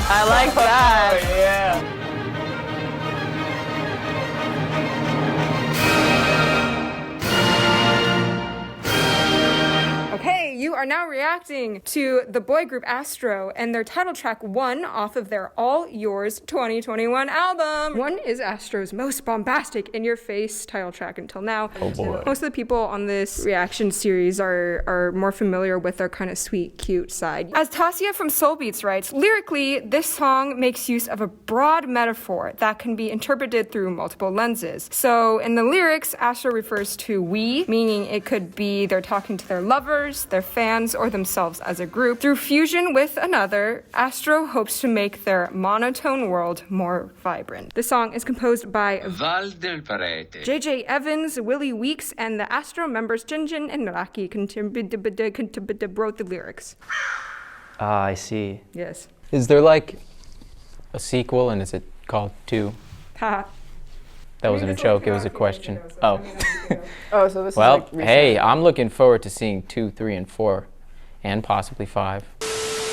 I like that. Oh, yeah. Okay, you are now reacting to the boy group ASTRO and their title track One off of their All Yours 2021 album. One is ASTRO's most bombastic in-your-face title track until now. Oh boy. Most of the people on this reaction series are more familiar with their kind of sweet, cute side. As Tasia from Soul Beats writes, lyrically, this song makes use of a broad metaphor that can be interpreted through multiple lenses. So in the lyrics, ASTRO refers to we, meaning it could be they're talking to their lovers, their fans, or themselves as a group. Through fusion with another, ASTRO hopes to make their monotone world more vibrant. The song is composed by JJ Evans, Willie Weeks, and the ASTRO members Jinjin and Raki wrote the lyrics. Ah, I see. Yes. Is there like a sequel and is it called 2? Ha. That wasn't a joke, it was a question. Oh. Oh, so this Well, is like hey, I'm looking forward to seeing 2, 3, and 4, and possibly 5.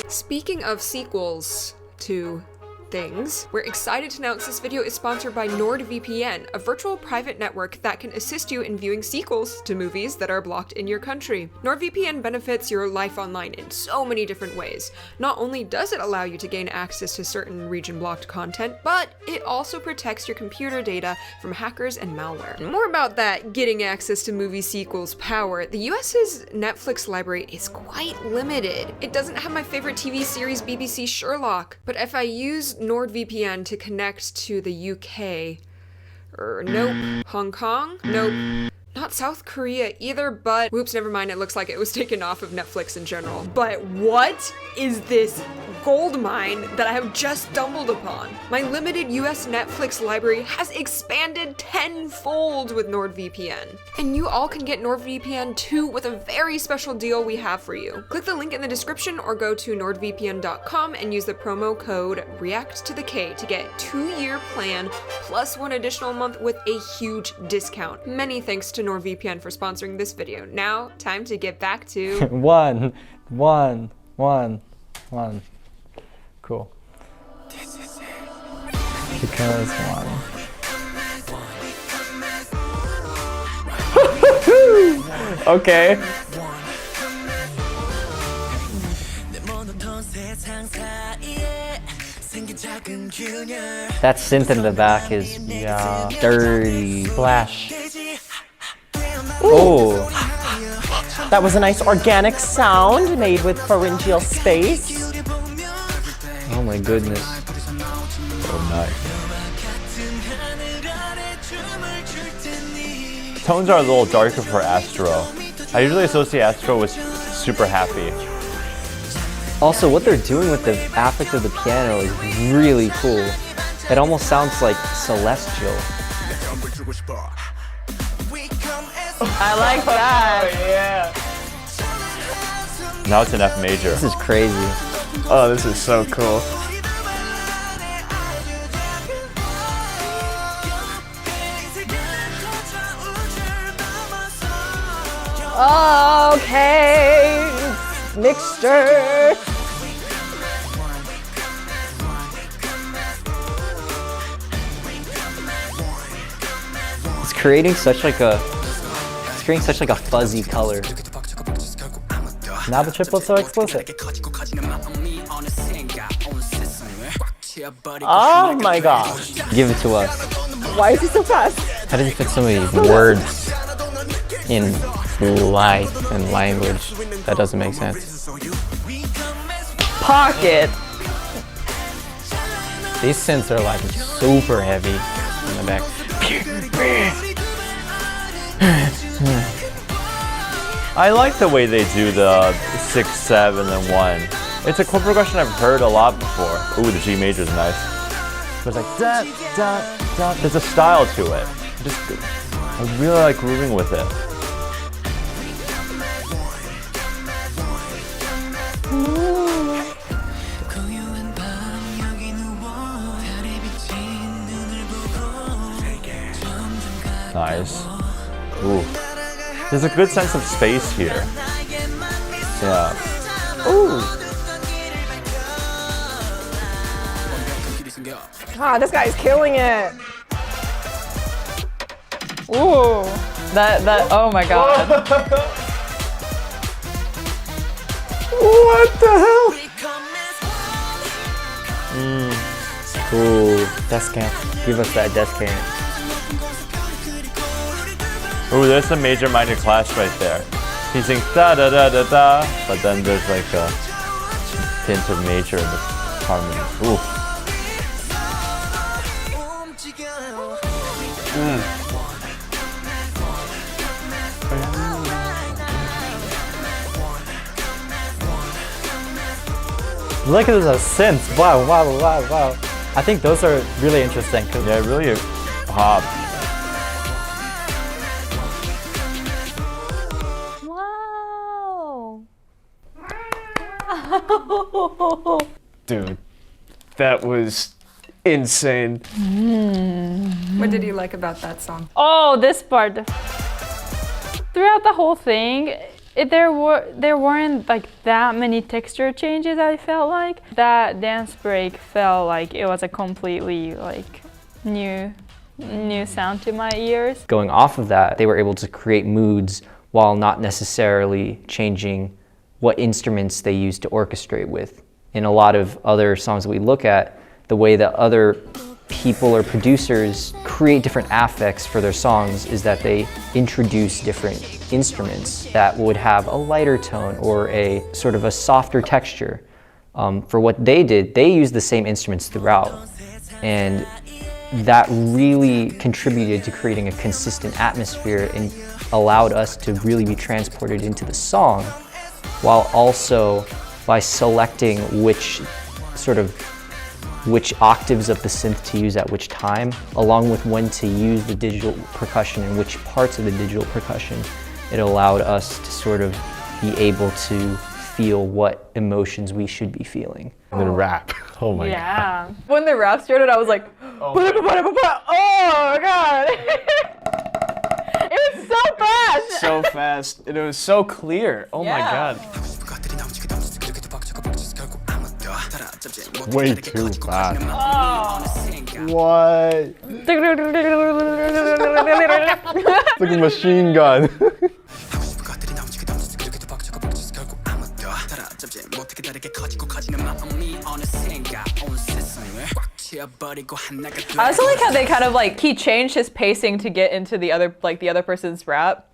Speaking of sequels to things, we're excited to announce this video is sponsored by NordVPN, a virtual private network that can assist you in viewing sequels to movies that are blocked in your country. NordVPN benefits your life online in so many different ways. Not only does it allow you to gain access to certain region-blocked content, but it also protects your computer data from hackers and malware. More about that getting access to movie sequels power, the US's Netflix library is quite limited. It doesn't have my favorite TV series BBC Sherlock, but if I use NordVPN to connect to the UK. Nope. Hong Kong? Nope. Not South Korea either, but whoops, never mind, it looks like it was taken off of Netflix in general. But what is this gold mine that I have just stumbled upon? My limited US Netflix library has expanded tenfold with NordVPN. And you all can get NordVPN too with a very special deal we have for you. Click the link in the description or go to nordvpn.com and use the promo code ReacttotheK to get 2-year plan plus 1 additional month with a huge discount. Many thanks to NordVPN for sponsoring this video. Now, time to get back to One. Cool. Because one. Okay. That synth in the back is dirty. Flash. Oh, that was a nice organic sound made with pharyngeal space. Oh my goodness. Oh, nice. Tones are a little darker for ASTRO. I usually associate ASTRO with super happy. Also, what they're doing with the affect of the piano is really cool. It almost sounds like celestial. I like that. Oh, yeah. Now it's an F major. This is crazy. Oh, this is so cool. Okay, mixture. It's creating such like a fuzzy color. Now the triplets are explicit. Oh my gosh. Give it to us. Why is he so fast? How does it fit so many words in life and language? That doesn't make sense. Pocket. These synths are like super heavy in the back. I like the way they do the 6, 7, and 1. It's a chord progression I've heard a lot before. Ooh, the G major is nice. But it's like da da da. There's a style to it. I really like grooving with it. Nice. Ooh. There's a good sense of space here. Yeah. Ooh. God, this guy's killing it. Ooh. That, oh my God. What the hell? Ooh, Death Camp. give us that death can. Ooh, there's a major minor clash right there. He sings da da da da da, but then there's like a hint of major in the harmony. Ooh. Look at the synths. Wow, wow, wow, wow. I think those are really interesting. Yeah, really pop. Wow. Dude, that was insane. What did you like about that song? Oh, this part. Throughout the whole thing, there weren't like that many texture changes. I felt like that dance break felt like it was a completely like new sound to my ears. Going off of that, they were able to create moods while not necessarily changing what instruments they used to orchestrate with. In a lot of other songs that we look at, the way that other people or producers create different affects for their songs is that they introduce different instruments that would have a lighter tone or a sort of a softer texture. For what they did, they used the same instruments throughout. And that really contributed to creating a consistent atmosphere and allowed us to really be transported into the song, while also by selecting which octaves of the synth to use at which time, along with when to use the digital percussion and which parts of the digital percussion, it allowed us to sort of be able to feel what emotions we should be feeling. And then rap. Oh my god. Yeah. When the rap started, I was like, oh my God. It was so fast. So fast. And it was so clear. Oh my Yeah. god. Way too fast. What? It's like a machine gun. I also like how they kind of like, he changed his pacing to get into the other person's rap.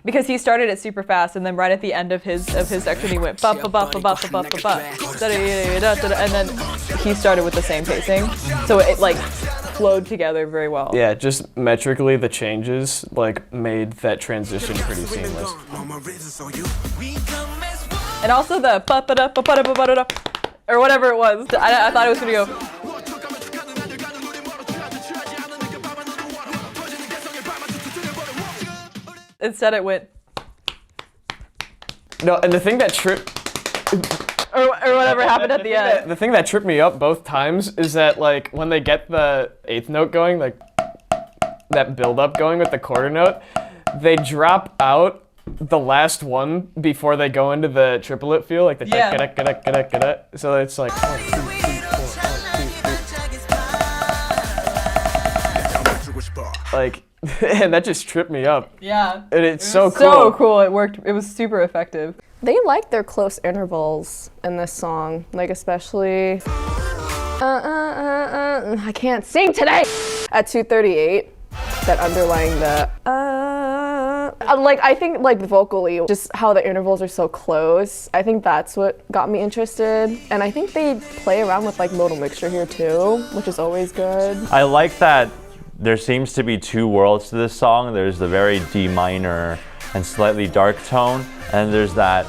Because he started it super fast, and then right at the end of his section, he went ba ba ba ba ba ba ba ba, and then he started with the same pacing, so it like flowed together very well. Yeah, just metrically the changes like made that transition pretty seamless. And also the ba ba da ba ba da ba ba da, or whatever it was. I thought it was gonna go. Instead it went. No, and the thing that tripped Or whatever happened at the end. the thing that tripped me up both times is that like when they get the eighth note going, like that build up going with the quarter note, they drop out the last one before they go into the triplet feel, like the so it's like 1, 2, 3, 4, 1, 2, 3. Like, and that just tripped me up. Yeah. And it's so cool. So cool. It worked. It was super effective. They like their close intervals in this song, like especially I can't sing today at 2:38. That underlying the like I think like vocally, just how the intervals are so close. I think that's what got me interested, and I think they play around with like modal mixture here too, which is always good. I like that there seems to be two worlds to this song. There's the very D minor and slightly dark tone, and there's that,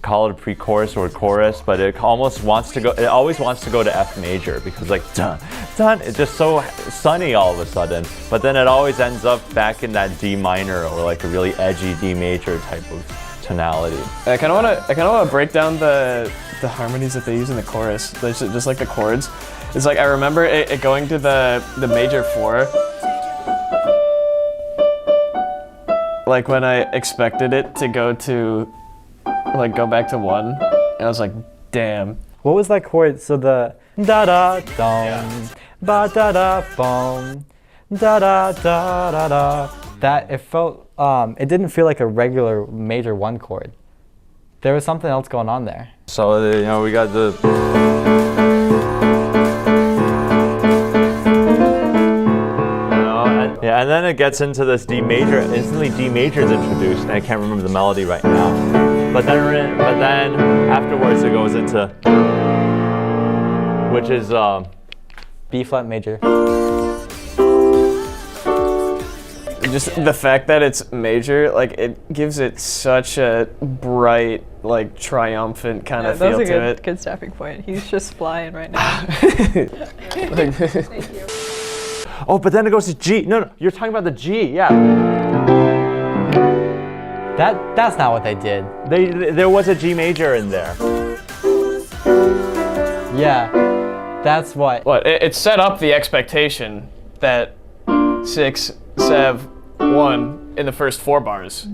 call it pre-chorus or chorus, but it almost wants to go, it always wants to go to F major because like dun, dun, it's just so sunny all of a sudden, but then it always ends up back in that D minor or like a really edgy D major type of tonality. I kind of want to break down the harmonies that they use in the chorus, just like the chords. It's like I remember it going to the major 4. Like when I expected it to go back to 1, and I was like, damn. What was that chord? So the da da dum ba da da boom, da da da da da. That it felt, it didn't feel like a regular major 1 chord. There was something else going on there. So you know, we got the. Yeah, and then it gets into this D major. Instantly, D major is introduced, and I can't remember the melody right now. But then afterwards, it goes into, which is B flat major. Just the fact that it's major, like it gives it such a bright, like triumphant kind of feel to it. That's a good stopping point. He's just flying right now. Thank you. Oh, but then it goes to G. No, you're talking about the G. Yeah. That's not what they did. There was a G major in there. Yeah, that's what. What? It set up the expectation that 6, 7, 1 in the first 4 bars.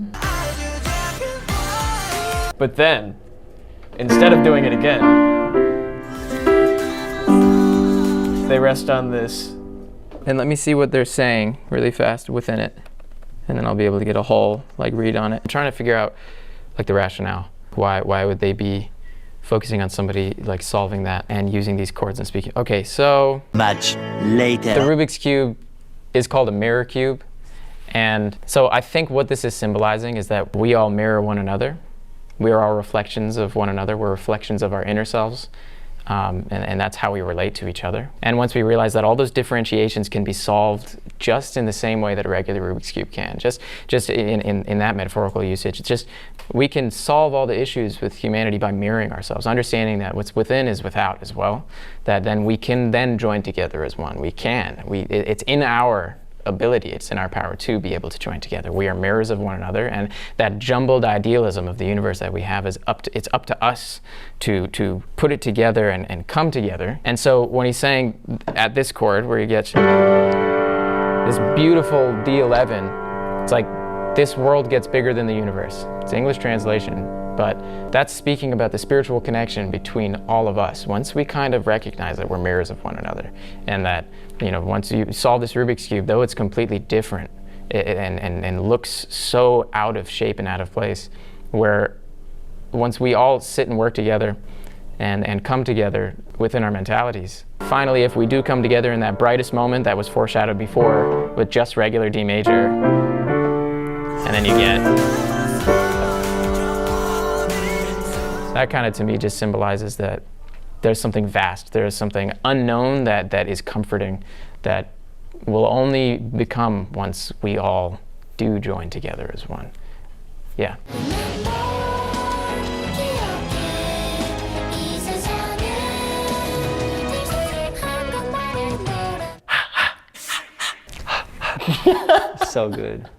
But then, instead of doing it again, they rest on this. And let me see what they're saying really fast within it. And then I'll be able to get a whole read on it. I'm trying to figure out the rationale. Why would they be focusing on somebody solving that and using these chords and speaking? Okay, so much later. The Rubik's Cube is called a mirror cube. And so I think what this is symbolizing is that we all mirror one another. We are all reflections of one another. We're reflections of our inner selves. And that's how we relate to each other. And once we realize that all those differentiations can be solved just in the same way that a regular Rubik's Cube can, just in that metaphorical usage, it's just we can solve all the issues with humanity by mirroring ourselves, understanding that what's within is without as well, that then we can then join together as one. We can. It's in our ability, it's in our power to be able to join together. We are mirrors of one another, and that jumbled idealism of the universe that we have is it's up to us to put it together and come together. And so when he's saying at this chord where you get this beautiful D11, it's like this world gets bigger than the universe. It's English translation, but that's speaking about the spiritual connection between all of us. Once we kind of recognize that we're mirrors of one another, and that once you solve this Rubik's Cube, though it's completely different and looks so out of shape and out of place, where once we all sit and work together and come together within our mentalities, finally, if we do come together in that brightest moment that was foreshadowed before with just regular D major, and then you get that kind of, to me, just symbolizes that there's something vast, there is something unknown that is comforting, that will only become once we all do join together as one. Yeah. So good.